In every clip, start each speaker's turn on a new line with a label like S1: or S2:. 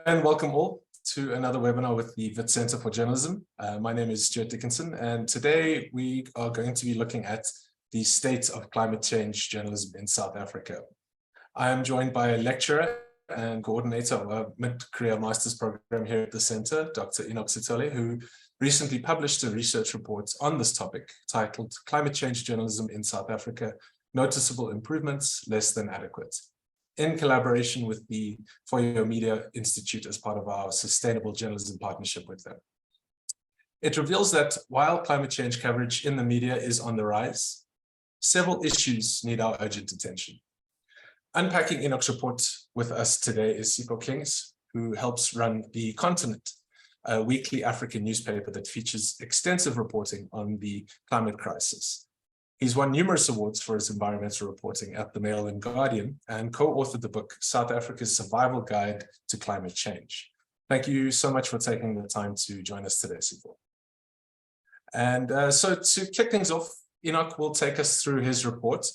S1: And welcome all to another webinar with the Wits Centre for Journalism. My name is Stuart Dickinson, and today we are going to be looking at the state of climate change journalism in South Africa. I am joined by a lecturer and coordinator of a mid-career master's program here at the Centre, Dr. Enoch Sithole, who recently published a research report on this topic titled Climate Change Journalism in South Africa, Noticeable Improvements, Less Than Adequate, in collaboration with the For Your Media Institute as part of our sustainable journalism partnership with them. It reveals that while climate change coverage in the media is on the rise, several issues need our urgent attention. Unpacking Enoch's report with us today is Sipho Kings, who helps run The Continent, a weekly African newspaper that features extensive reporting on the climate crisis. He's won numerous awards for his environmental reporting at the Mail and Guardian and co-authored the book, South Africa's Survival Guide to Climate Change. Thank you so much for taking the time to join us today, Sipho. And so to kick things off, Enoch will take us through his report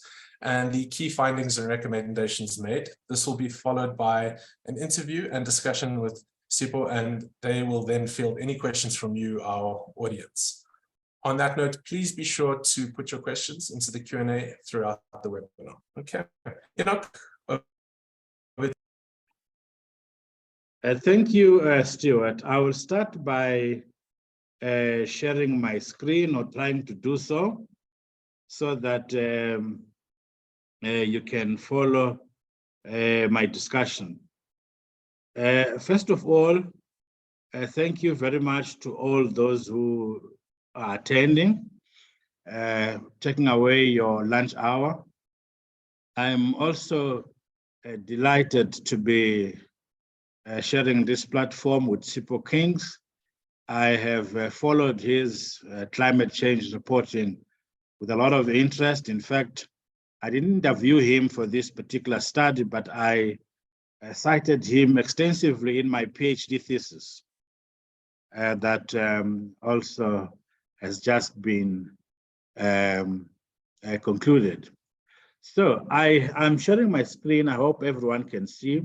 S1: and the key findings and recommendations made. This will be followed by an interview and discussion with Sipho, and they will then field any questions from you, our audience. On that note, please be sure to put your questions into the Q&A throughout the webinar. Okay, Enoch.
S2: Thank you, Stuart. I will start by sharing my screen, or trying to do so that you can follow my discussion. First of all, thank you very much to all those who are attending, taking away your lunch hour. I'm also delighted to be sharing this platform with Sipho Kings. I have followed his climate change reporting with a lot of interest. In fact, I didn't interview him for this particular study, but I cited him extensively in my PhD thesis that also has just been concluded. So I'm sharing my screen. I hope everyone can see.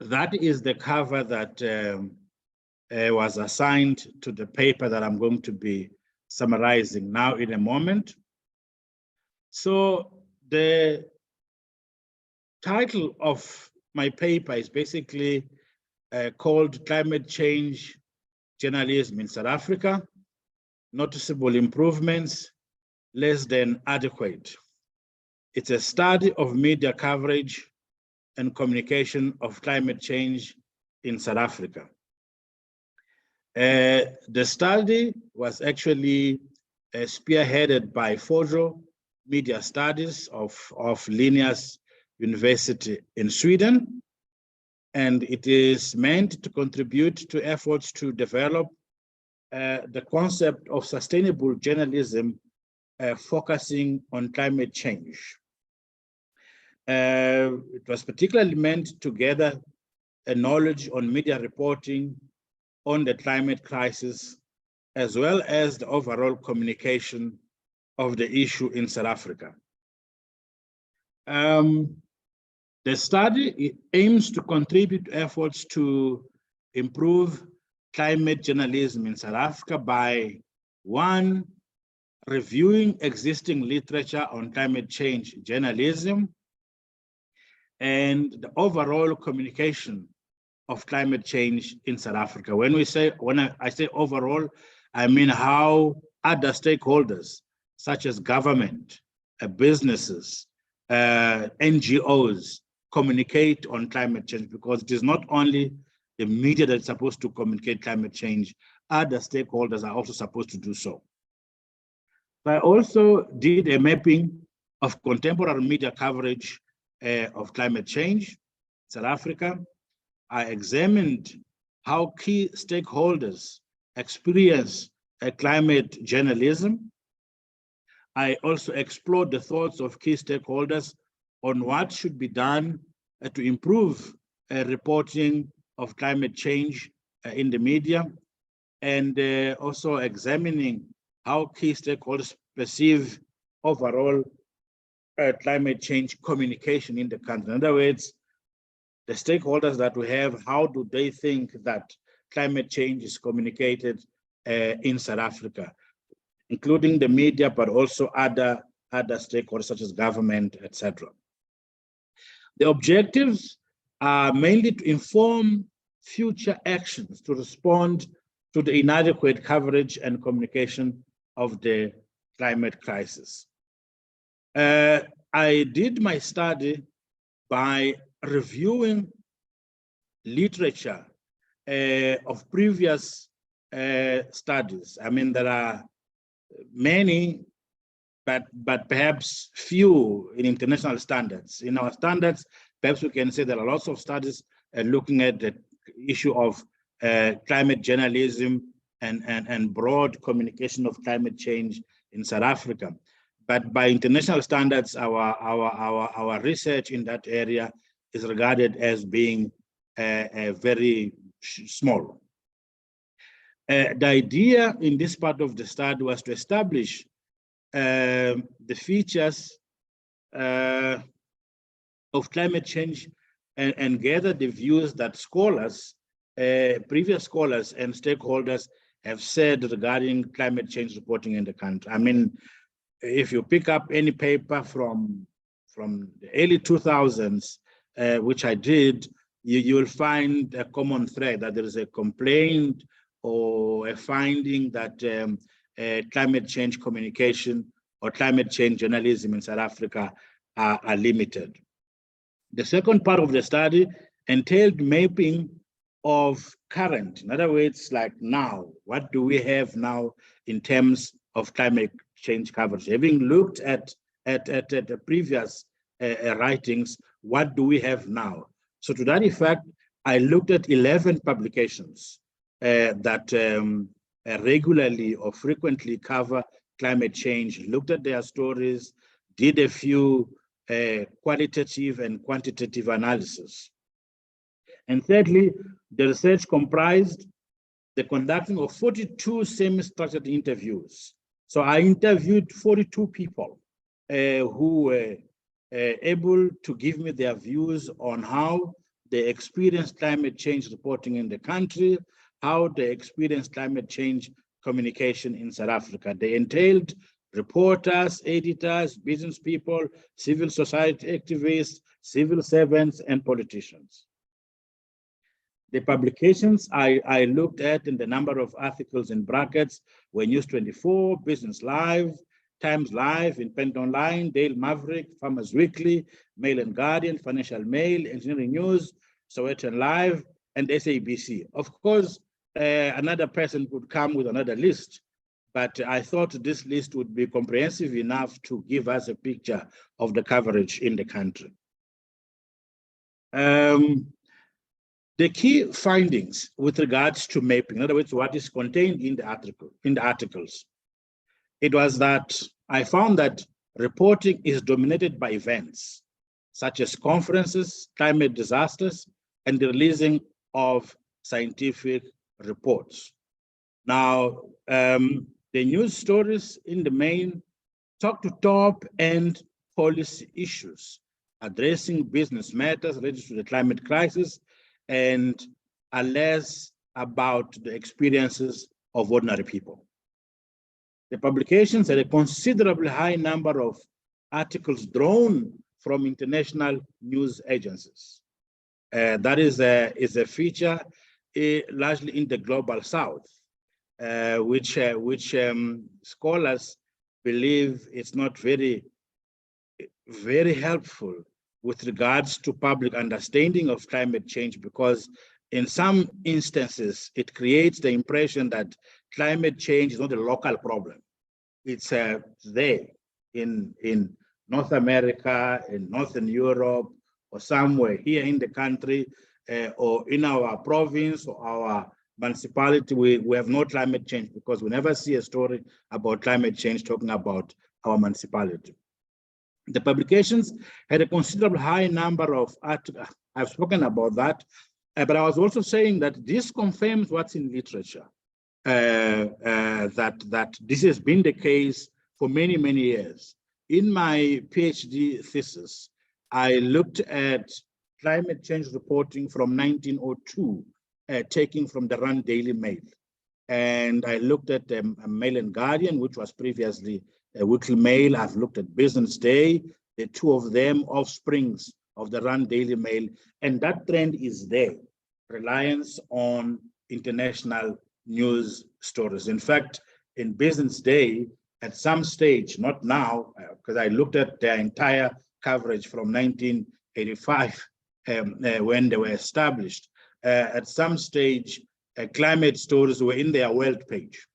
S2: That is the cover that was assigned to the paper that I'm going to be summarizing now in a moment. So the title of my paper is basically called Climate Change Journalism in South Africa, Noticeable Improvements, Less Than Adequate. It's a study of media coverage and communication of climate change in South Africa. The study was actually spearheaded by Fojo Media Studies of Linnaeus University in Sweden, and it is meant to contribute to efforts to develop the concept of sustainable journalism focusing on climate change. It was particularly meant to gather a knowledge on media reporting on the climate crisis, as well as the overall communication of the issue in South Africa. The study aims to contribute to efforts to improve climate journalism in South Africa by, one, reviewing existing literature on climate change journalism and the overall communication of climate change in South Africa. When I say overall, I mean how other stakeholders, such as government, businesses, NGOs, communicate on climate change, because it is not only the media that's supposed to communicate climate change, other stakeholders are also supposed to do so. I also did a mapping of contemporary media coverage of climate change in South Africa. I examined how key stakeholders experience climate journalism. I also explored the thoughts of key stakeholders on what should be done to improve reporting of climate change in the media, and also examining how key stakeholders perceive overall climate change communication in the country. In other words, the stakeholders that we have, how do they think that climate change is communicated in South Africa, including the media, but also other stakeholders such as government, etc. The objectives are mainly to inform future actions to respond to the inadequate coverage and communication of the climate crisis. I did my study by reviewing literature of previous studies. I mean, there are many, but perhaps few in international standards. In our standards, perhaps we can say there are lots of studies looking at the issue of climate journalism and broad communication of climate change in South Africa. But by international standards, our research in that area is regarded as being very small. The idea in this part of the study was to establish the features of climate change and gather the views that scholars, previous scholars and stakeholders have said regarding climate change reporting in the country. I mean, if you pick up any paper from the early 2000s, which I did, you will find a common thread that there is a complaint or a finding that climate change communication or climate change journalism in South Africa are limited. The second part of the study entailed mapping of current, in other words, like now, what do we have now in terms of climate change coverage? Having looked at the previous writings, what do we have now? So to that effect, I looked at 11 publications that regularly or frequently cover climate change, looked at their stories, did a few qualitative and quantitative analysis. And thirdly, the research comprised the conducting of 42 semi-structured interviews. So I interviewed 42 people who were able to give me their views on how they experienced climate change reporting in the country, how they experienced climate change communication in South Africa. They entailed reporters, editors, business people, civil society activists, civil servants, and politicians. The publications I looked at in the number of articles in brackets were News 24, Business Live, Times Live, Independent Online, Daily Maverick, Farmers Weekly, Mail and Guardian, Financial Mail, Engineering News, Sowetan Live, and SABC. Of course, another person could come with another list, but I thought this list would be comprehensive enough to give us a picture of the coverage in the country. The key findings with regards to mapping, in other words, what is contained in the articles, it was that I found that reporting is dominated by events such as conferences, climate disasters, and the releasing of scientific reports. Now, the news stories in the main talk to top and policy issues, addressing business matters related to the climate crisis, and are less about the experiences of ordinary people. The publications had a considerably high number of articles drawn from international news agencies. That is a feature largely in the global south, which scholars believe it's not very helpful with regards to public understanding of climate change, because in some instances, it creates the impression that climate change is not a local problem. It's there in North America, in Northern Europe, or somewhere here in the country, or in our province or our municipality. We have no climate change because we never see a story about climate change talking about our municipality. The publications had a considerable high number of articles. I've spoken about that, but I was also saying that this confirms what's in literature, that this has been the case for many, many years. In my PhD thesis, I looked at climate change reporting from 1902, taking from the Rand Daily Mail. And I looked at Mail and Guardian, which was previously a weekly mail. I've looked at Business Day, the two of them offsprings of the Rand Daily Mail. And that trend is there, reliance on international news stories. In fact, in Business Day, at some stage, not now, because I looked at their entire coverage from 1985 when they were established, at some stage, climate stories were in their world page.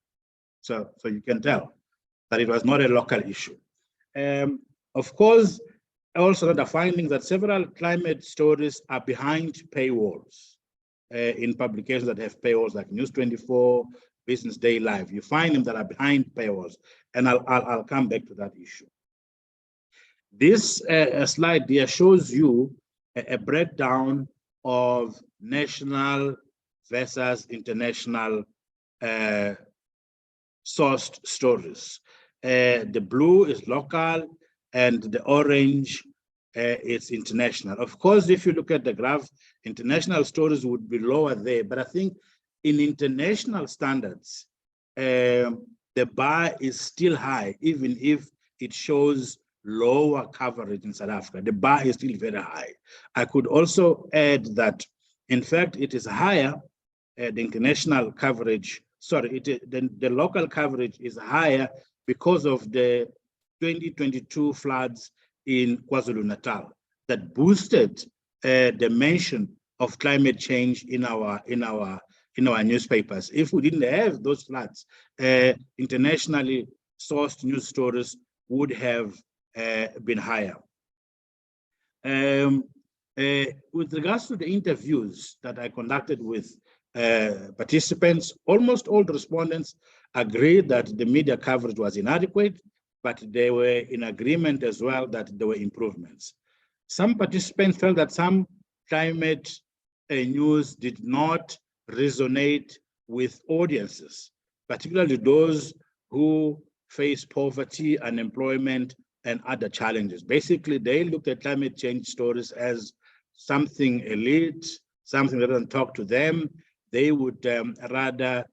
S2: So you can tell that it was not a local issue. Of course, also the finding that several climate stories are behind paywalls in publications that have paywalls like News 24, Business Day Live. You find them that are behind paywalls, and I'll come back to that issue. This slide here shows you a breakdown of national versus international sourced stories. The blue is local and the orange is international. Of course, if you look at the graph, international stories would be lower there, but I think in international standards, the bar is still high, even if it shows lower coverage in South Africa. The bar is still very high. I could also add that, in fact, it is higher, the international coverage, sorry, the local coverage is higher because of the 2022 floods in KwaZulu-Natal that boosted the mention of climate change in our newspapers. If we didn't have those floods, internationally sourced news stories would have been higher. With regards to the interviews that I conducted with participants, almost all the respondents agreed that the media coverage was inadequate, but they were in agreement as well that there were improvements. Some participants felt that some climate news did not resonate with audiences, particularly those who face poverty, unemployment, and other challenges. Basically, they looked at climate change stories as something elite, something that doesn't talk to them. They would rather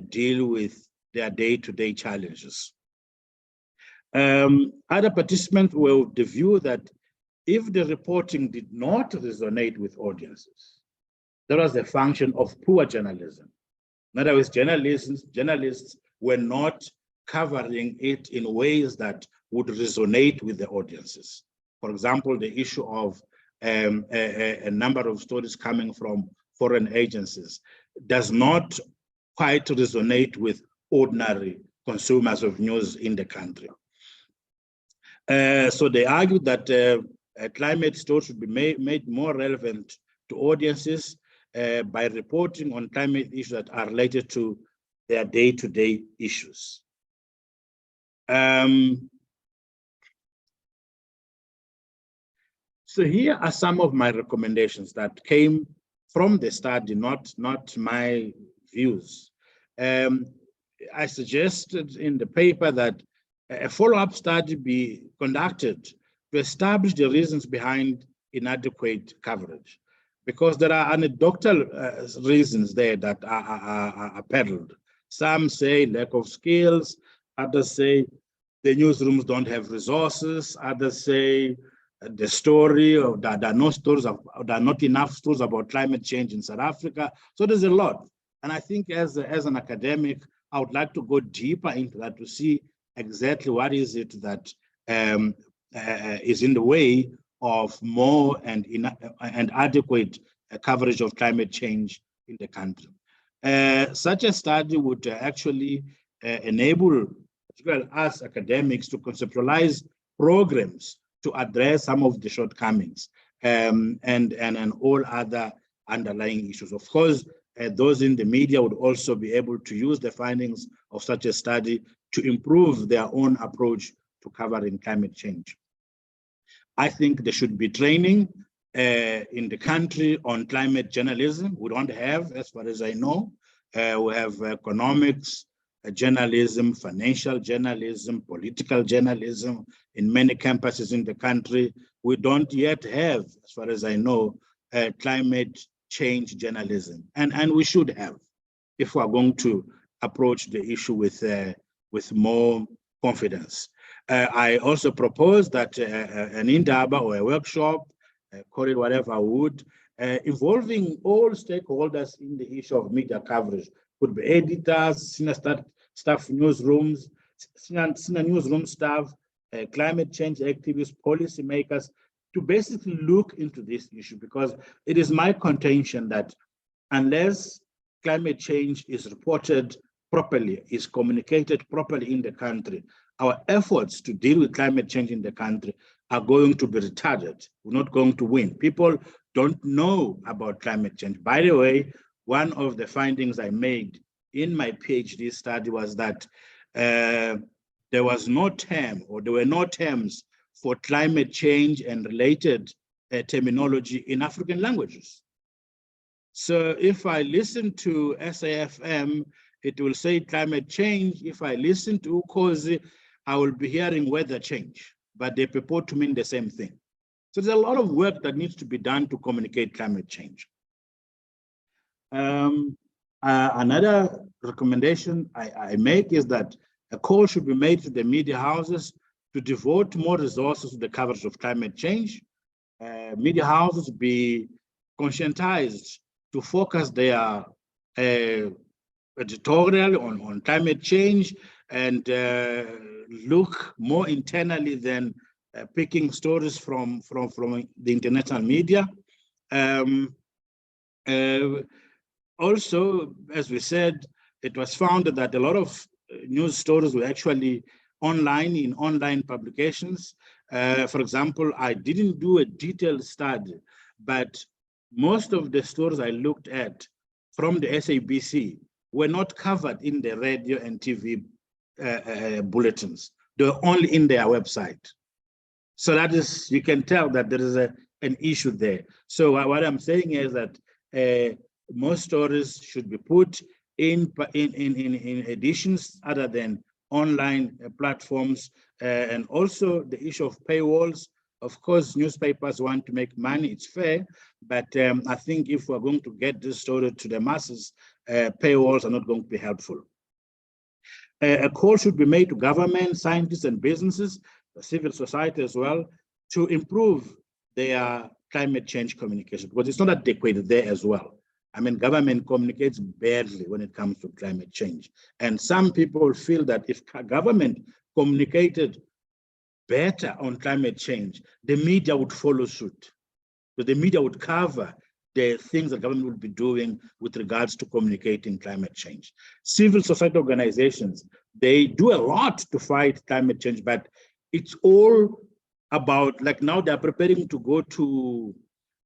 S2: deal with their day-to-day challenges. Other participants were of the view that if the reporting did not resonate with audiences, that was a function of poor journalism. In other words, journalists were not covering it in ways that would resonate with the audiences. For example, the issue of a number of stories coming from foreign agencies does not quite resonate with ordinary consumers of news in the country. So they argued that climate stories should be made more relevant to audiences by reporting on climate issues that are related to their day-to-day issues. So here are some of my recommendations that came from the study, not my views. I suggested in the paper that a follow-up study be conducted to establish the reasons behind inadequate coverage, because there are anecdotal reasons there that are peddled. Some say lack of skills, others say the newsrooms don't have resources, others say the story, or that there are not enough stories about climate change in South Africa. So there's a lot. And I think as an academic, I would like to go deeper into that to see exactly what is it that is in the way of more and adequate coverage of climate change in the country. Such a study would actually enable, particularly us academics, to conceptualize programs to address some of the shortcomings and all other underlying issues. Of course, those in the media would also be able to use the findings of such a study to improve their own approach to covering climate change. I think there should be training in the country on climate journalism. We don't have, as far as I know. We have economics journalism, financial journalism, political journalism in many campuses in the country. We don't yet have, as far as I know, climate change journalism, and we should have, if we are going to approach the issue with more confidence. I also propose that an indaba or a workshop, call it whatever I would, involving all stakeholders in the issue of media coverage, could be editors, senior staff newsrooms, senior newsroom staff, climate change activists, policymakers, to basically look into this issue, because it is my contention that unless climate change is reported properly, is communicated properly in the country, our efforts to deal with climate change in the country are going to be retarded. We're not going to win. People don't know about climate change. By the way, one of the findings I made in my PhD study was that there was no term, or there were no terms for climate change and related terminology in African languages. So if I listen to SAFM, it will say climate change. If I listen to Ukhozi, I will be hearing weather change, but they purport to mean the same thing. So there's a lot of work that needs to be done to communicate climate change. Another recommendation I make is that a call should be made to the media houses to devote more resources to the coverage of climate change. Media houses be conscientized to focus their editorial on climate change and look more internally than picking stories from the international media. Also, as we said, it was found that a lot of news stories were actually online, in online publications. For example, I didn't do a detailed study, but most of the stories I looked at from the SABC were not covered in the radio and TV bulletins. They were only in their website. So that is, you can tell that there is an issue there. So what I'm saying is that most stories should be put in editions other than online platforms, and also the issue of paywalls. Of course, newspapers want to make money, it's fair, but I think if we're going to get this story to the masses, paywalls are not going to be helpful. A call should be made to government, scientists and businesses, civil society as well, to improve their climate change communication, because it's not adequate there as well. I mean, government communicates badly when it comes to climate change. And some people feel that if government communicated better on climate change, the media would follow suit. So the media would cover the things the government would be doing with regards to communicating climate change. Civil society organizations, they do a lot to fight climate change, but it's all about, like now they're preparing to go to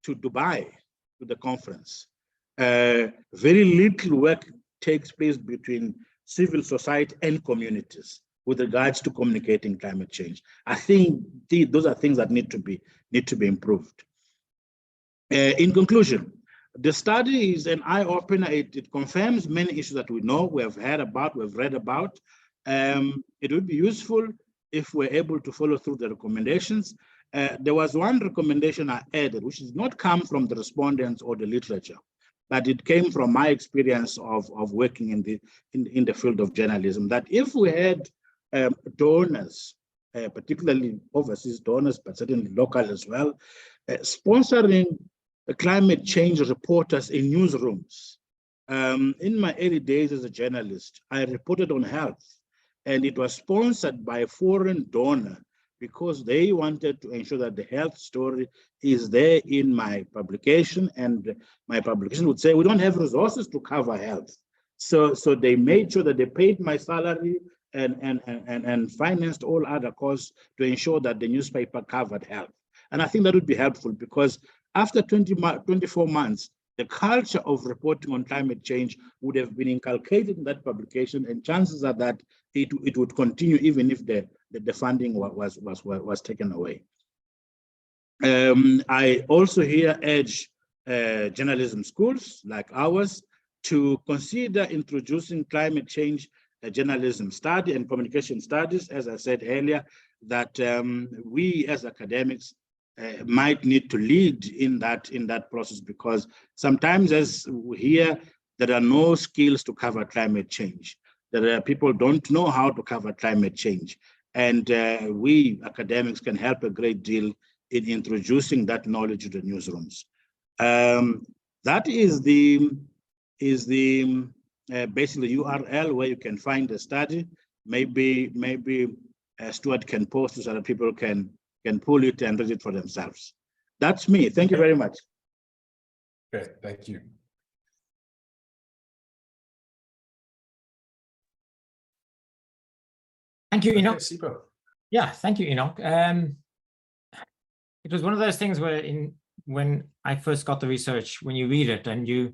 S2: Dubai, to the conference. Very little work takes place between civil society and communities with regards to communicating climate change. I think those are things that need to be improved. In conclusion, the study is an eye-opener. It confirms many issues that we know, we have heard about, we've read about. It would be useful if we're able to follow through the recommendations. There was one recommendation I added, which did not come from the respondents or the literature, but it came from my experience of working in the field of journalism, that if we had donors, particularly overseas donors, but certainly local as well, sponsoring climate change reporters in newsrooms. In my early days as a journalist, I reported on health, and it was sponsored by a foreign donor because they wanted to ensure that the health story is there in my publication, and my publication would say, we don't have resources to cover health. So they made sure that they paid my salary and financed all other costs to ensure that the newspaper covered health. And I think that would be helpful, because after 24 months, the culture of reporting on climate change would have been inculcated in that publication, and chances are that it would continue even if the funding was taken away. I also here urge journalism schools like ours to consider introducing climate change journalism study and communication studies, as I said earlier, that we as academics might need to lead in that process, because sometimes, as we hear, there are no skills to cover climate change. There are people don't know how to cover climate change, and we academics can help a great deal in introducing that knowledge to the newsrooms. That is the basically URL where you can find the study. Maybe Stuart can post it so that people can pull it and read it for themselves. That's me. Thank you very much.
S1: Great, thank you.
S3: Thank you, Enoch.
S1: Sipho.
S3: Yeah, thank you, Enoch. It was one of those things where when I first got the research, when you read it and you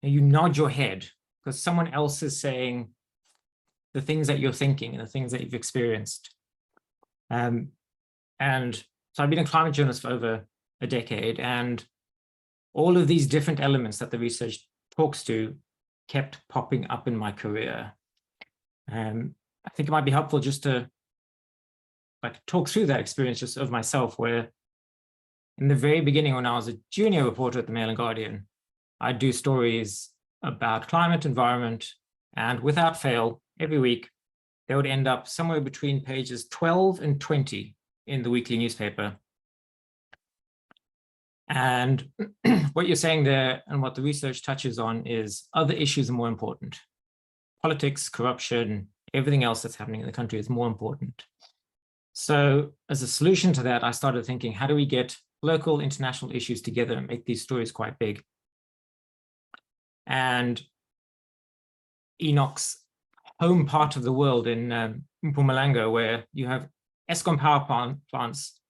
S3: nod your head because someone else is saying the things that you're thinking and the things that you've experienced. And so I've been a climate journalist for over a decade, and all of these different elements that the research talks to kept popping up in my career. I think it might be helpful just to talk through that experience just of myself, where in the very beginning, when I was a junior reporter at the Mail and Guardian, I'd do stories about climate, environment, and without fail, every week, they would end up somewhere between pages 12 and 20 in the weekly newspaper. And what you're saying there and what the research touches on is other issues are more important. Politics, corruption, everything else that's happening in the country is more important. So as a solution to that, I started thinking, how do we get local, international issues together and make these stories quite big? And Enoch's home part of the world in Mpumalanga, where you have Eskom power plants,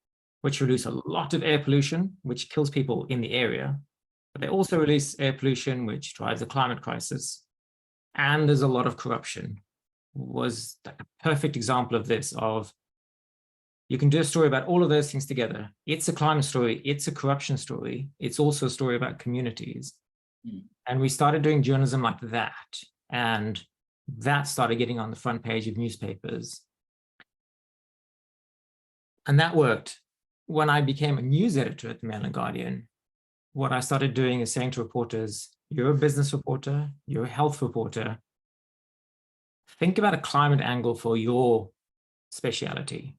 S3: which release a lot of air pollution, which kills people in the area, but they also release air pollution, which drives the climate crisis. And there's a lot of corruption. Was like a perfect example of this, of you can do a story about all of those things together. It's a climate story, it's a corruption story, it's also a story about communities. And we started doing journalism like that, and that started getting on the front page of newspapers. And that worked. When I became a news editor at the Mail and Guardian, what I started doing is saying to reporters, you're a business reporter, you're a health reporter, think about a climate angle for your speciality.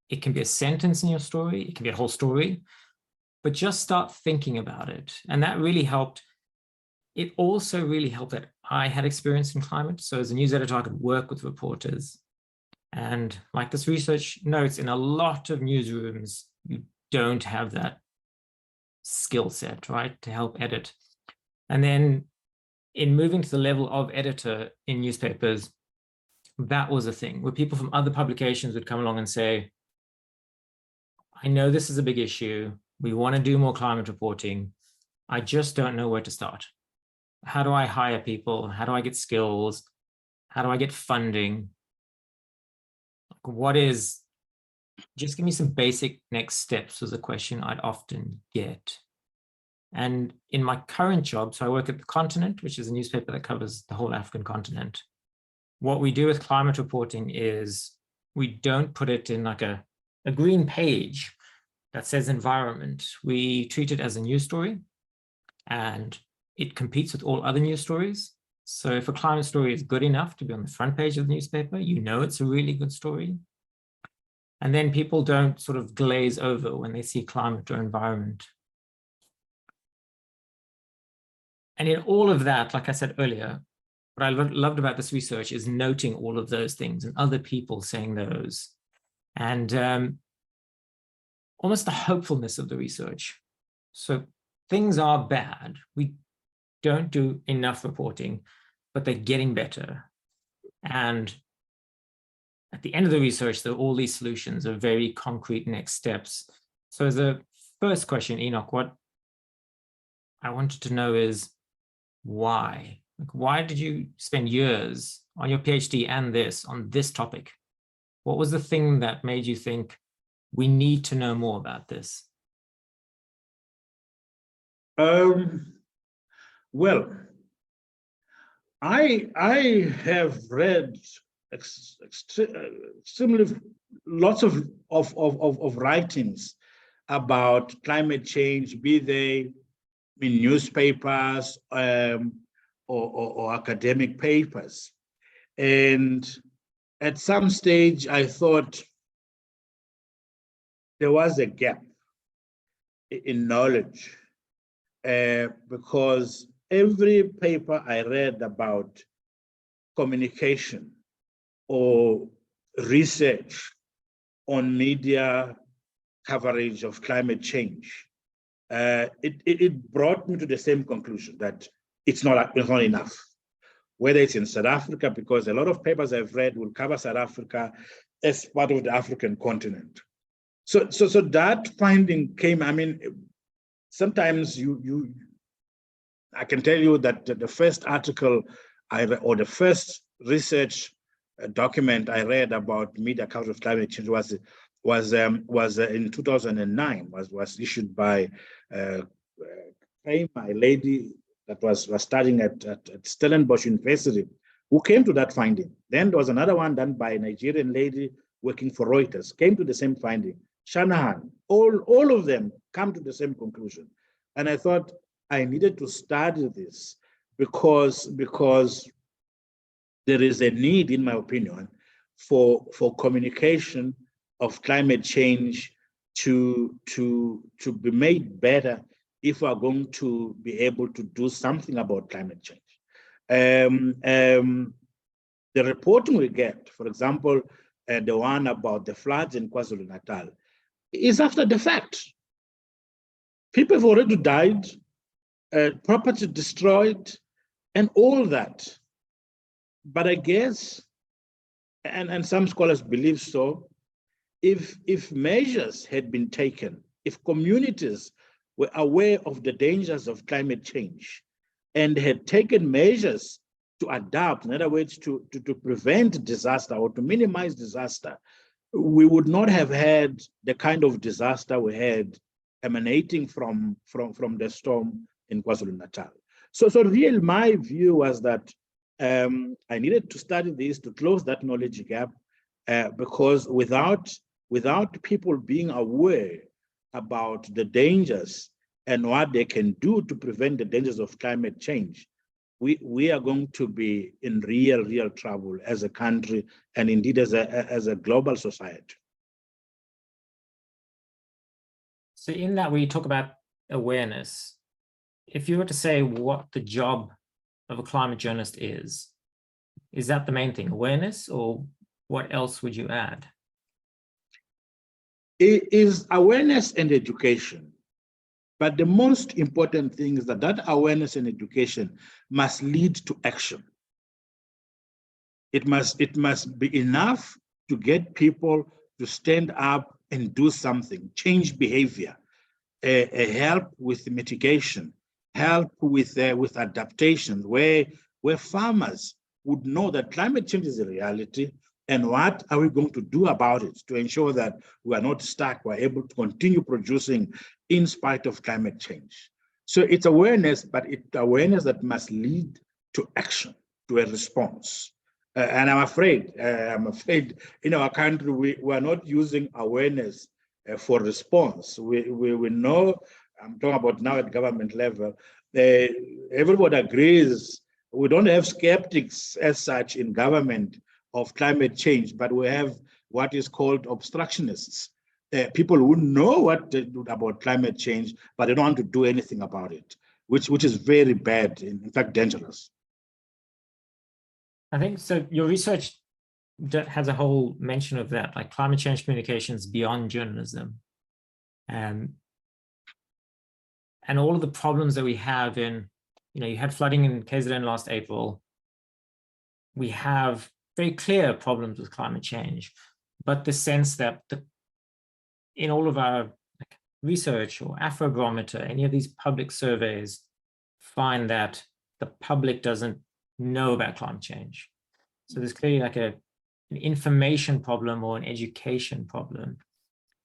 S3: It can be a sentence in your story, it can be a whole story, but just start thinking about it. And that really helped. It also really helped that I had experience in climate. So as a news editor, I could work with reporters. And like this research notes, in a lot of newsrooms, you don't have that skill set, right, to help edit. And then in moving to the level of editor in newspapers, that was a thing where people from other publications would come along and say, I know this is a big issue. We want to do more climate reporting. I just don't know where to start. How do I hire people? How do I get skills? How do I get funding? Just give me some basic next steps was a question I'd often get. And in my current job, so I work at The Continent, which is a newspaper that covers the whole African continent. What we do with climate reporting is we don't put it in like a green page that says environment. We treat it as a news story, and it competes with all other news stories. So if a climate story is good enough to be on the front page of the newspaper, you know it's a really good story. And then people don't sort of glaze over when they see climate or environment. And in all of that, like I said earlier, what I loved about this research is noting all of those things and other people saying those. And almost the hopefulness of the research. So things are bad. We don't do enough reporting, but they're getting better. And at the end of the research, there are all these solutions of very concrete next steps. So as a first question, Enoch, what I wanted to know is why? Like, why did you spend years on your PhD and on this topic? What was the thing that made you think we need to know more about this?
S2: Well, I have read extremely lots of writings about climate change, be they in newspapers or academic papers. And at some stage, I thought there was a gap in knowledge because every paper I read about communication or research on media coverage of climate change, it brought me to the same conclusion that it's not enough. Whether it's in South Africa, because a lot of papers I've read will cover South Africa as part of the African continent. So that finding came, I mean, sometimes I can tell you that the first article or the first research document I read about media coverage of climate change was in 2009, was issued by a lady that was studying at Stellenbosch University, who came to that finding. Then there was another one done by a Nigerian lady working for Reuters, came to the same finding. Shanahan, all of them come to the same conclusion. And I thought I needed to study this because there is a need, in my opinion, for communication of climate change to be made better if we are going to be able to do something about climate change. The reporting we get, for example, the one about the floods in KwaZulu-Natal, is after the fact. People have already died, property destroyed, and all that. But I guess, and some scholars believe so, if measures had been taken, if communities were aware of the dangers of climate change and had taken measures to adapt, in other words, to prevent disaster or to minimize disaster, we would not have had the kind of disaster we had emanating from the storm in KwaZulu-Natal. So really my view was that I needed to study this to close that knowledge gap because without people being aware about the dangers and what they can do to prevent the dangers of climate change, we are going to be in real trouble as a country and indeed as a global society.
S3: So in that, we talk about awareness. If you were to say what the job of a climate journalist is that the main thing, awareness, or what else would you add?
S2: It is awareness and education. But the most important thing is that awareness and education must lead to action. It must be enough to get people to stand up and do something, change behavior, help with mitigation, help with adaptation, where farmers would know that climate change is a reality and what are we going to do about it to ensure that we are not stuck, we're able to continue producing in spite of climate change. So it's awareness, but it's awareness that must lead to action, to a response. And I'm afraid in our country, we are not using awareness for response. We know, I'm talking about now at government level, everybody agrees we don't have skeptics as such in government of climate change, but we have what is called obstructionists. People who know what to do about climate change, but they don't want to do anything about it, which is very bad, in fact, dangerous.
S3: I think so. Your research has a whole mention of that, like climate change communications beyond journalism. And all of the problems that we have in, you had flooding in KZN last April. We have very clear problems with climate change, but the sense that in all of our research or Afrobarometer, any of these public surveys find that the public doesn't know about climate change. So there's clearly like an information problem or an education problem.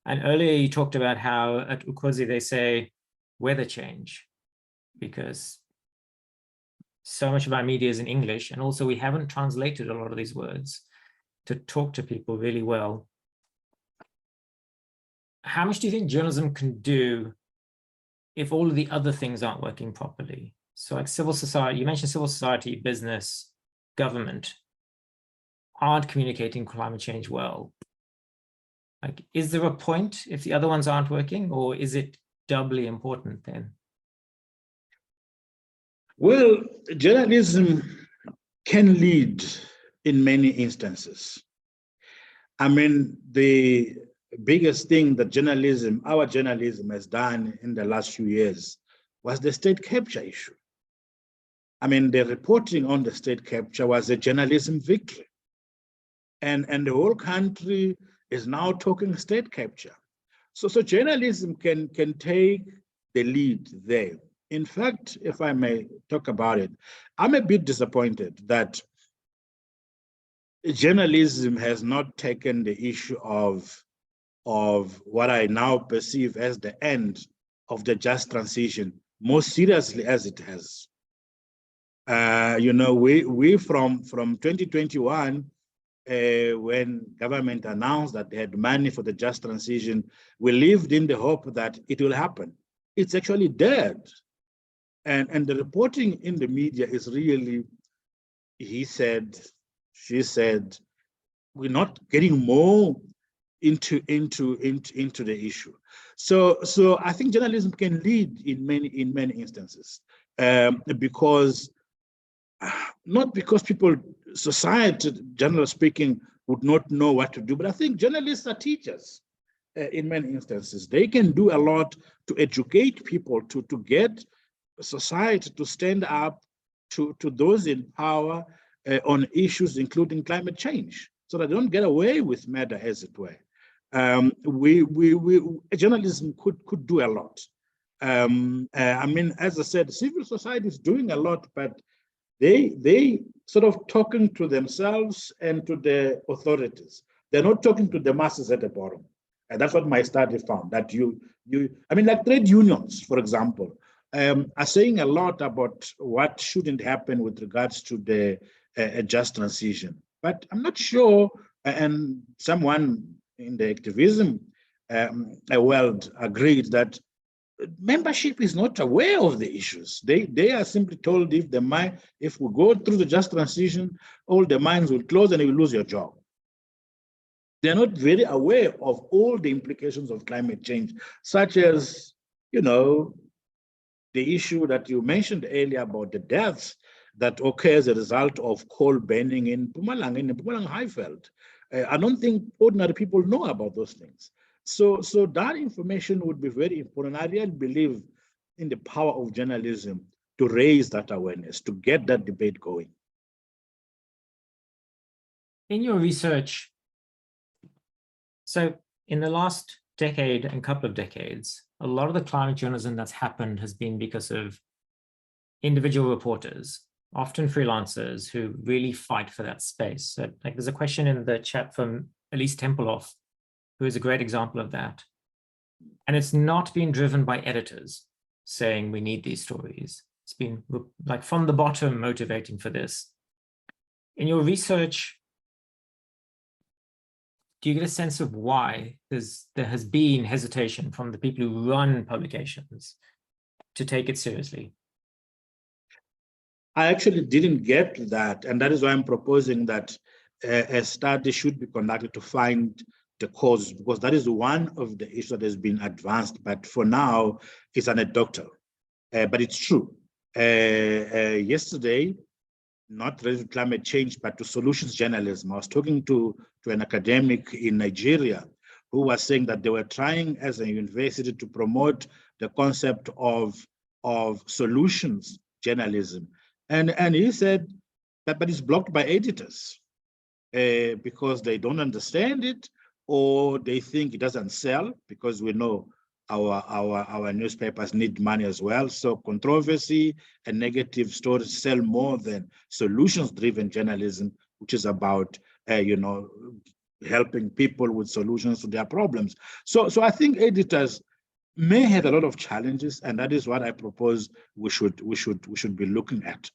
S3: And earlier you talked about how at Ukhozi they say weather change, because so much of our media is in English, and also we haven't translated a lot of these words to talk to people really well. How much do you think journalism can do if all of the other things aren't working properly? So like civil society, you mentioned civil society, business, government aren't communicating climate change well. Like, is there a point if the other ones aren't working, or is it doubly important then?
S2: Well, journalism can lead in many instances. I mean, the biggest thing that our journalism has done in the last few years was the state capture issue. I mean, the reporting on the state capture was a journalism victory. And the whole country is now talking state capture. So journalism can take the lead there. In fact, if I may talk about it, I'm a bit disappointed that journalism has not taken the issue of what I now perceive as the end of the just transition more seriously as it has. You know, we from 2021, when government announced that they had money for the just transition, we lived in the hope that it will happen. It's actually dead. And the reporting in the media is really, he said, she said, we're not getting more into the issue. So I think journalism can lead in many instances, because not because people, society, generally speaking, would not know what to do, but I think journalists are teachers in many instances. They can do a lot to educate people, to get society to stand up to those in power on issues including climate change, so that they don't get away with murder, as it were. Journalism could do a lot. I mean, as I said, civil society is doing a lot, but they sort of talking to themselves and to the authorities. They're not talking to the masses at the bottom. And that's what my study found, that I mean, like trade unions, for example, are saying a lot about what shouldn't happen with regards to the just transition. But I'm not sure, and someone in the activism world agreed that membership is not aware of the issues. They are simply told if we go through the just transition, all the mines will close and you will lose your job. They're not very aware of all the implications of climate change, such as, you know, the issue that you mentioned earlier about the deaths that occur as a result of coal burning in Mpumalanga Highveld. I don't think ordinary people know about those things. So that information would be very important. I really believe in the power of journalism to raise that awareness, to get that debate going.
S3: In your research, so in the last decade and couple of decades, a lot of the climate journalism that's happened has been because of individual reporters, often freelancers, who really fight for that space. So, like, there's a question in the chat from Elise Tempelhoff, who is a great example of that. And it's not been driven by editors saying we need these stories. It's been like from the bottom motivating for this. In your research, do you get a sense of why there has been hesitation from the people who run publications to take it seriously?
S2: I actually didn't get that. And that is why I'm proposing that a study should be conducted to find the cause, because that is one of the issues that has been advanced. But for now, it's anecdotal. But it's true. Yesterday, not related to climate change, but to solutions journalism, I was talking to an academic in Nigeria who was saying that they were trying as a university to promote the concept of solutions journalism. And he said that, but it's blocked by editors because they don't understand it, or they think it doesn't sell, because we know our newspapers need money as well. So controversy and negative stories sell more than solutions-driven journalism, which is about you know, helping people with solutions to their problems. So I think editors may have a lot of challenges, and that is what I propose we should be looking at.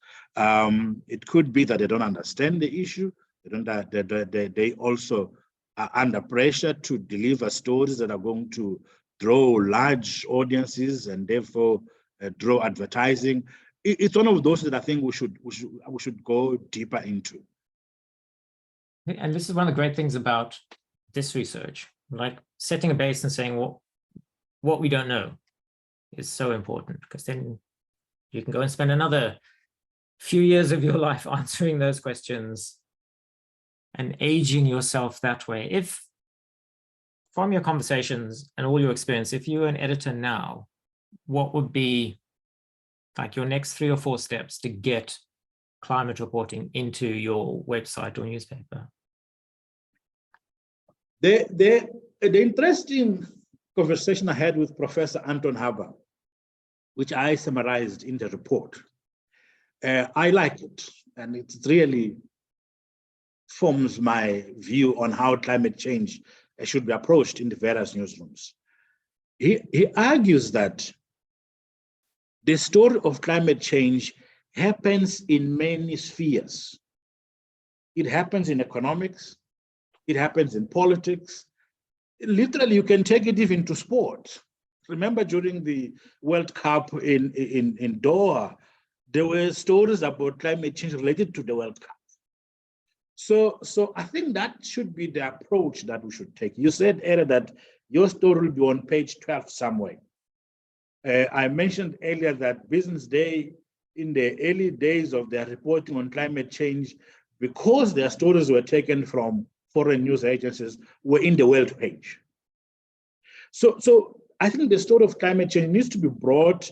S2: It could be that they don't understand the issue. They also are under pressure to deliver stories that are going to draw large audiences and therefore draw advertising. It's one of those that I think we should go deeper into.
S3: And this is one of the great things about this research, like setting a base and saying what we don't know is so important, because then you can go and spend another few years of your life answering those questions and aging yourself that way. If from your conversations and all your experience, if you were an editor now, what would be like your next 3 or 4 steps to get climate reporting into your website or newspaper?
S2: The interesting conversation I had with Professor Anton Haber, which I summarized in the report, I like it, and it really forms my view on how climate change should be approached in the various newsrooms. He argues that the story of climate change happens in many spheres. It happens in economics, it happens in politics. Literally, you can take it even to sport. Remember during the World Cup in Doha, there were stories about climate change related to the World Cup. So I think that should be the approach that we should take. You said earlier that your story will be on page 12 somewhere. I mentioned earlier that Business Day, in the early days of their reporting on climate change, because their stories were taken from foreign news agencies, were in the world page. So I think the story of climate change needs to be brought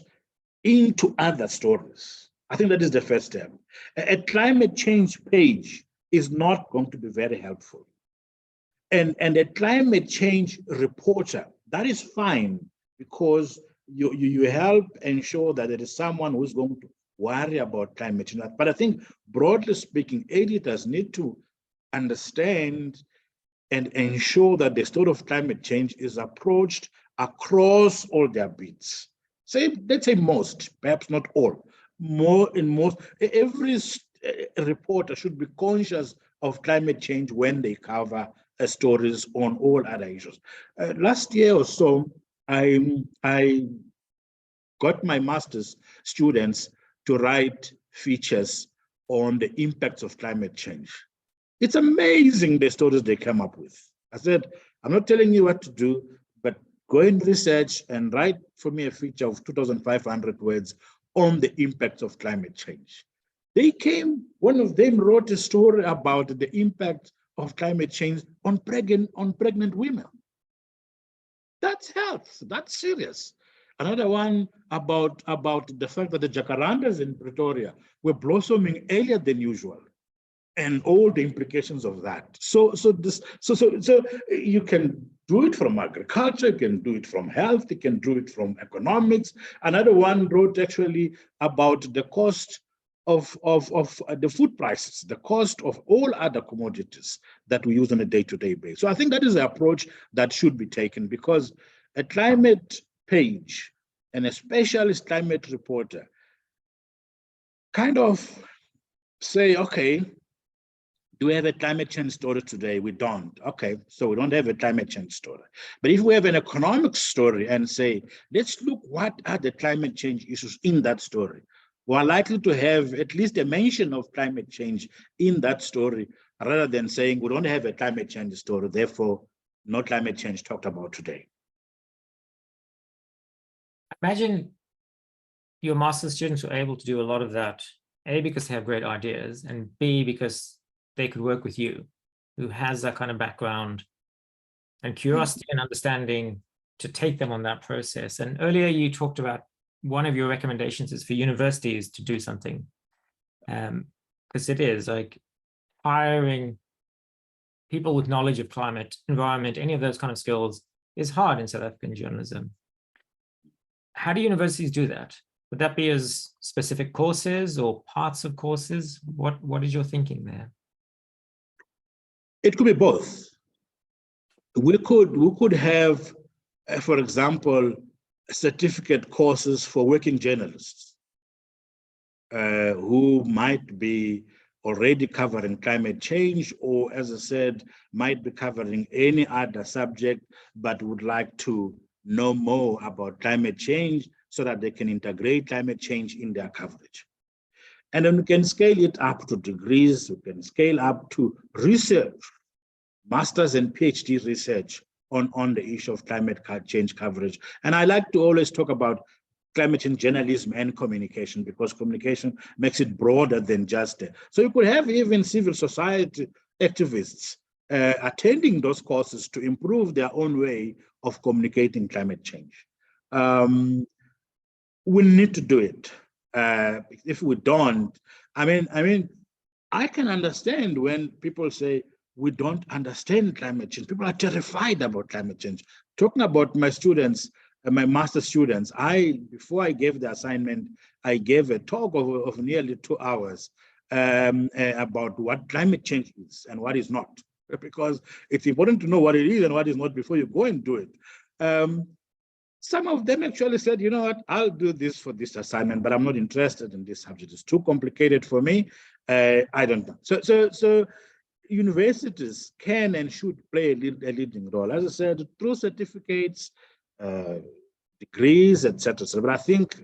S2: into other stories. I think that is the first step. A climate change page is not going to be very helpful. And a climate change reporter, that is fine, because you help ensure that there is someone who's going to worry about climate change. But I think, broadly speaking, editors need to understand and ensure that the story of climate change is approached across all their beats. Let's say most, perhaps not all, most. Every reporter should be conscious of climate change when they cover stories on all other issues. Last year or so, I got my master's students to write features on the impacts of climate change. It's amazing the stories they come up with. I said, I'm not telling you what to do, but go and research and write for me a feature of 2,500 words on the impacts of climate change. One of them wrote a story about the impact of climate change on pregnant women. That's health, that's serious. Another one about the fact that the jacarandas in Pretoria were blossoming earlier than usual, and all the implications of that. So you can do it from agriculture, you can do it from health, you can do it from economics. Another one wrote actually about the cost of the food prices, the cost of all other commodities that we use on a day-to-day basis. So I think that is the approach that should be taken, because a climate page and a specialist climate reporter kind of say, okay, do we have a climate change story today? We don't. Okay, so we don't have a climate change story. But if we have an economic story and say, let's look what are the climate change issues in that story, we are likely to have at least a mention of climate change in that story, rather than saying we don't have a climate change story, therefore no climate change talked about today.
S3: Imagine your master's students were able to do a lot of that, A, because they have great ideas, and B, because they could work with you, who has that kind of background and curiosity and understanding to take them on that process. And earlier you talked about one of your recommendations is for universities to do something, because it is like hiring people with knowledge of climate, environment, any of those kind of skills is hard in South African journalism. How do universities do that? Would that be as specific courses or parts of courses? What is your thinking there?
S2: It could be both. We could have, for example, certificate courses for working journalists who might be already covering climate change, or as I said, might be covering any other subject, but would like to know more about climate change so that they can integrate climate change in their coverage. And then we can scale it up to degrees, we can scale up to research, master's and PhD research on the issue of climate change coverage. And I like to always talk about climate change journalism and communication, because communication makes it broader than just so you could have even civil society activists attending those courses to improve their own way of communicating climate change. We need to do it. If we don't, I mean, I can understand when people say we don't understand climate change. People are terrified about climate change. Talking about my students, my master students, before I gave the assignment, I gave a talk of nearly 2 hours about what climate change is and what is not, because it's important to know what it is and what is not before you go and do it. Some of them actually said, you know what, I'll do this for this assignment, but I'm not interested in this subject. It's too complicated for me. I don't know. So universities can and should play a leading role, as I said, through certificates, degrees, etc. But I think,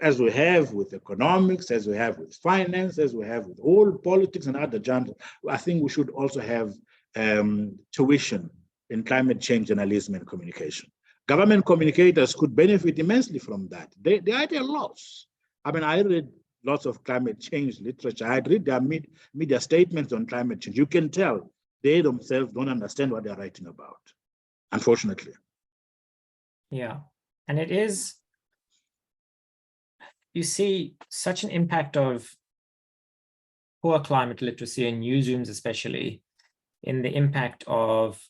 S2: as we have with economics, as we have with finance, as we have with all politics and other genres, I think we should also have tuition in climate change journalism and communication. Government communicators could benefit immensely from that. They are at a loss. I mean, I read lots of climate change literature. I read their media statements on climate change. You can tell they themselves don't understand what they're writing about, unfortunately.
S3: Yeah, and it is, you see such an impact of poor climate literacy in newsrooms, especially in the impact of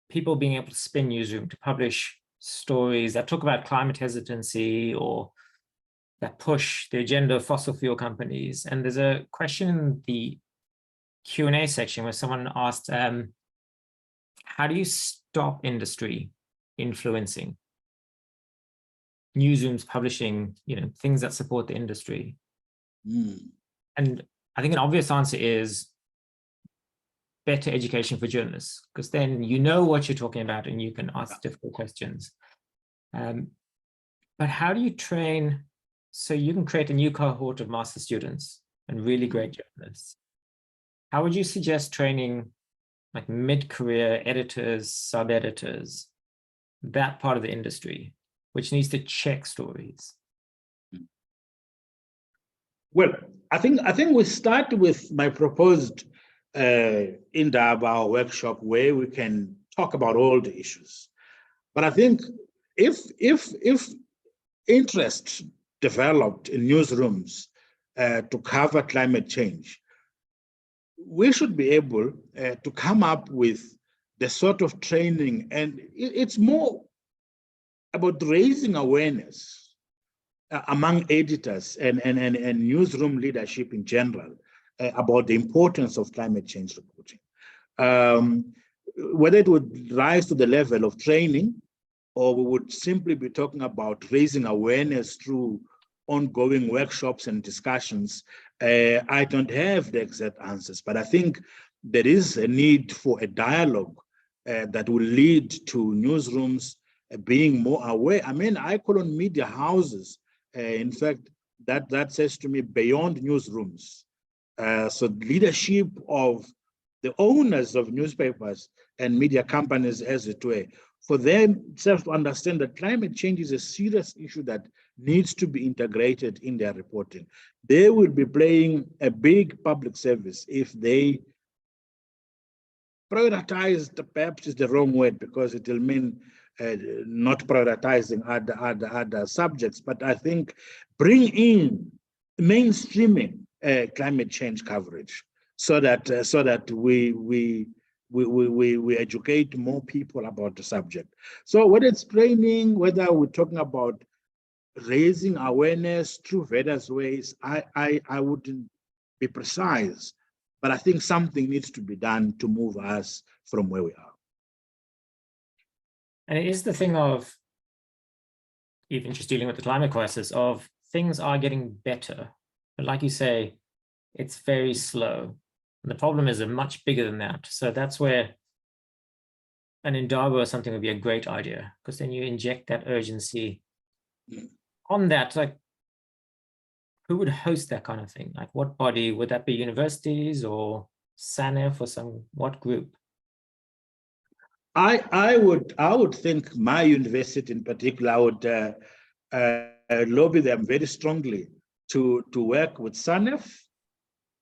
S3: people being able to spin newsroom to publish stories that talk about climate hesitancy or that push the agenda of fossil fuel companies. And there's a question in the Q&A section where someone asked, how do you stop industry influencing newsrooms publishing, things that support the industry? And I think an obvious answer is better education for journalists, because then you know what you're talking about and you can ask difficult questions. But how do you train so you can create a new cohort of master students and really great journalists? How would you suggest training like mid-career editors, sub-editors, that part of the industry, which needs to check stories?
S2: Well, I think we start with my proposed Indaba workshop where we can talk about all the issues. But I think if interest developed in newsrooms to cover climate change, we should be able to come up with the sort of training, and it's more about raising awareness among editors and newsroom leadership in general about the importance of climate change reporting. Whether it would rise to the level of training, or we would simply be talking about raising awareness through ongoing workshops and discussions, I don't have the exact answers, but I think there is a need for a dialogue that will lead to newsrooms being more aware. I mean, I call on media houses. In fact, that says to me beyond newsrooms. So leadership of the owners of newspapers and media companies, as it were, for themselves to understand that climate change is a serious issue that needs to be integrated in their reporting. They will be playing a big public service if they prioritize, perhaps is the wrong word because it will mean not prioritizing other subjects, but I think bring in mainstreaming climate change coverage so that we educate more people about the subject. So whether it's training, whether we're talking about raising awareness through various ways, I wouldn't be precise, but I think something needs to be done to move us from where we are.
S3: And it is the thing of, even just dealing with the climate crisis, of things are getting better. But like you say, it's very slow. And the problem is much bigger than that. So that's where an Indaba or something would be a great idea, because then you inject that urgency on that. Like, who would host that kind of thing? Like, what body would that be? Universities or SANEF or what group?
S2: I would think my university in particular, I would lobby them very strongly to work with SANEF.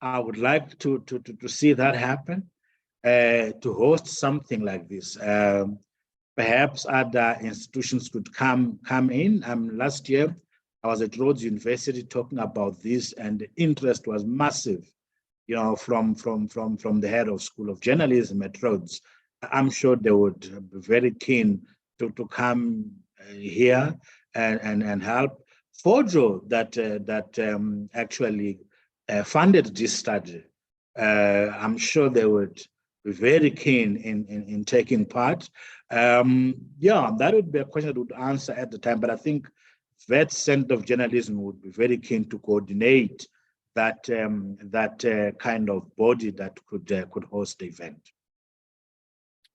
S2: I would like to see that happen, to host something like this. Perhaps other institutions could come in. Last year, I was at Rhodes University talking about this, and the interest was massive, you know, from the head of School of Journalism at Rhodes. I'm sure they would be very keen to come here and help. Fojo, that actually funded this study, I'm sure they would be very keen in taking part. Yeah, that would be a question I would answer at the time, but I think Wits Centre of Journalism would be very keen to coordinate that kind of body that could host the event.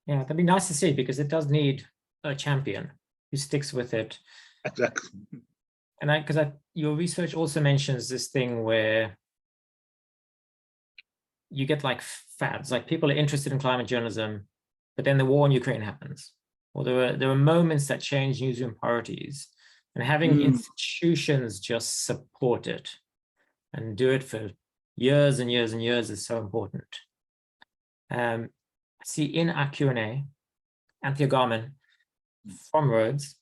S3: Yeah, that'd be nice to see, because it does need a champion who sticks with it.
S2: Exactly.
S3: And because your research also mentions this thing where you get like fads, like people are interested in climate journalism, but then the war in Ukraine happens, or there were moments that change newsroom priorities, and having institutions just support it and do it for years and years and years is so important. See, in our Q&A, Anthea Garman from Rhodes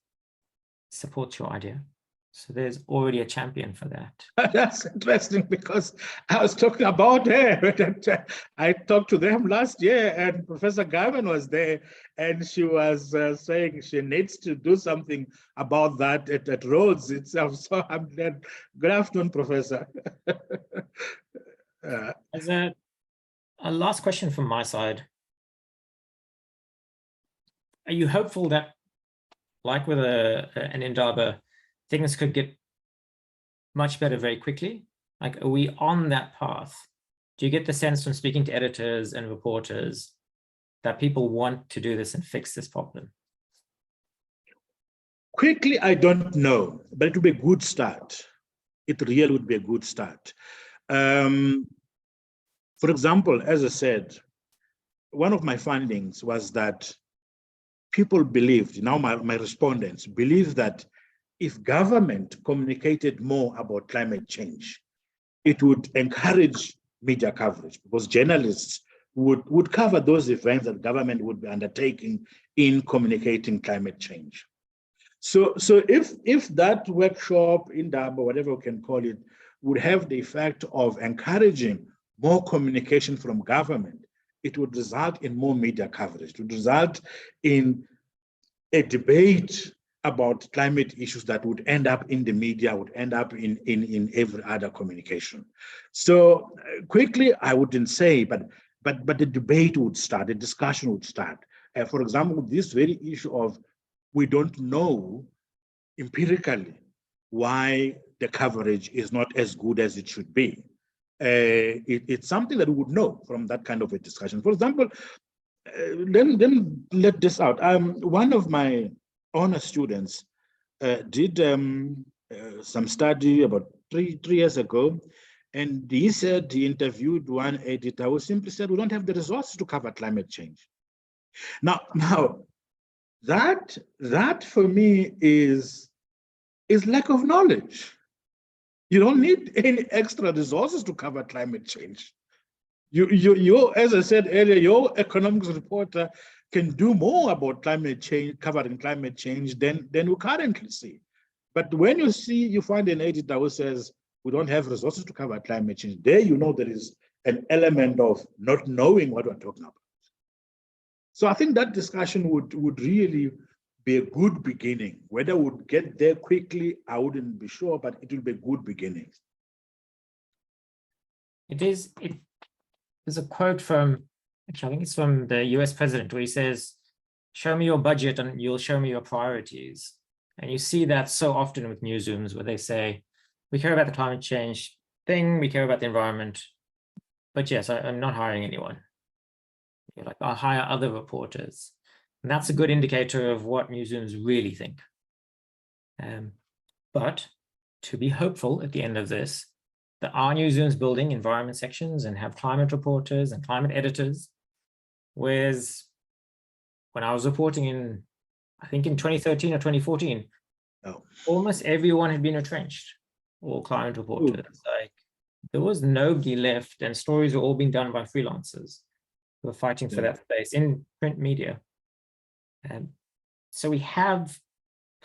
S3: supports your idea. So there's already a champion for that.
S2: That's interesting, because I was talking about her. I talked to them last year, and Professor Garman was there, and she was saying she needs to do something about that at Rhodes itself. So I'm glad. Good afternoon, Professor.
S3: As a last question from my side, are you hopeful that, like with an Indaba, things could get much better very quickly? Like, are we on that path? Do you get the sense from speaking to editors and reporters that people want to do this and fix this problem?
S2: Quickly, I don't know, but it would be a good start. It really would be a good start. For example, as I said, one of my findings was that people believed, now my respondents believe, that if government communicated more about climate change, it would encourage media coverage, because journalists would cover those events that government would be undertaking in communicating climate change. So if that workshop, Indaba, whatever we can call it, would have the effect of encouraging more communication from government, it would result in more media coverage. It would result in a debate about climate issues that would end up in the media, would end up in every other communication. So quickly, I wouldn't say, but the debate would start, the discussion would start. For example, this very issue of, we don't know empirically why the coverage is not as good as it should be. It's something that we would know from that kind of a discussion. For example, then let this out. One of my honor students did some study about three years ago, and he said he interviewed one editor who simply said, we don't have the resources to cover climate change. Now that for me is lack of knowledge. You don't need any extra resources to cover climate change. You, as I said earlier, your economics reporter can do more about climate change, covering climate change than we currently see. But when you find an editor who says, we don't have resources to cover climate change, there you know there is an element of not knowing what we're talking about. So I think that discussion would really be a good beginning. Whether we would get there quickly, I wouldn't be sure, but it will be a good beginning.
S3: There's a quote from, actually, I think it's from the US president, where he says, show me your budget and you'll show me your priorities. And you see that so often with newsrooms where they say, we care about the climate change thing, we care about the environment, but yes, I'm not hiring anyone. You're like, I'll hire other reporters. And that's a good indicator of what newsrooms really think. But to be hopeful at the end of this, there are newsrooms building environment sections and have climate reporters and climate editors. Whereas when I was reporting in, I think in 2013 or 2014, almost everyone had been retrenched, all climate reporters. Like, there was nobody left, and stories were all being done by freelancers who were fighting for that space in print media. And so we have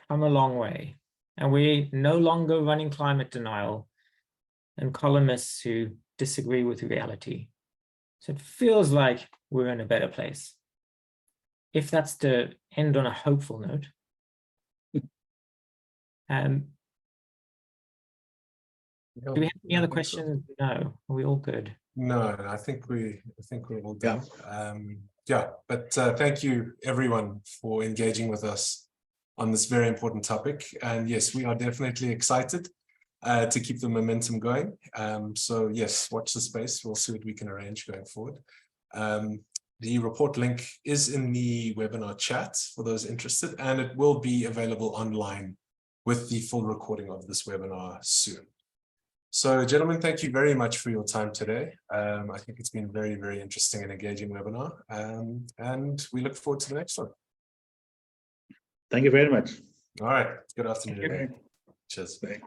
S3: come a long way, and we're no longer running climate denial and columnists who disagree with reality. So it feels like we're in a better place. If that's to end on a hopeful note. Do we have any other questions? No. Are we all good?
S1: No, I think we're all done. But thank you everyone for engaging with us on this very important topic. And yes, we are definitely excited to keep the momentum going. So yes, watch the space. We'll see what we can arrange going forward. The report link is in the webinar chat for those interested, and it will be available online with the full recording of this webinar soon. So gentlemen, thank you very much for your time today. I think it's been a very, very interesting and engaging webinar, and we look forward to the next one.
S2: Thank you very much.
S1: All right, good afternoon.
S2: Okay.
S1: Cheers.
S2: Bye.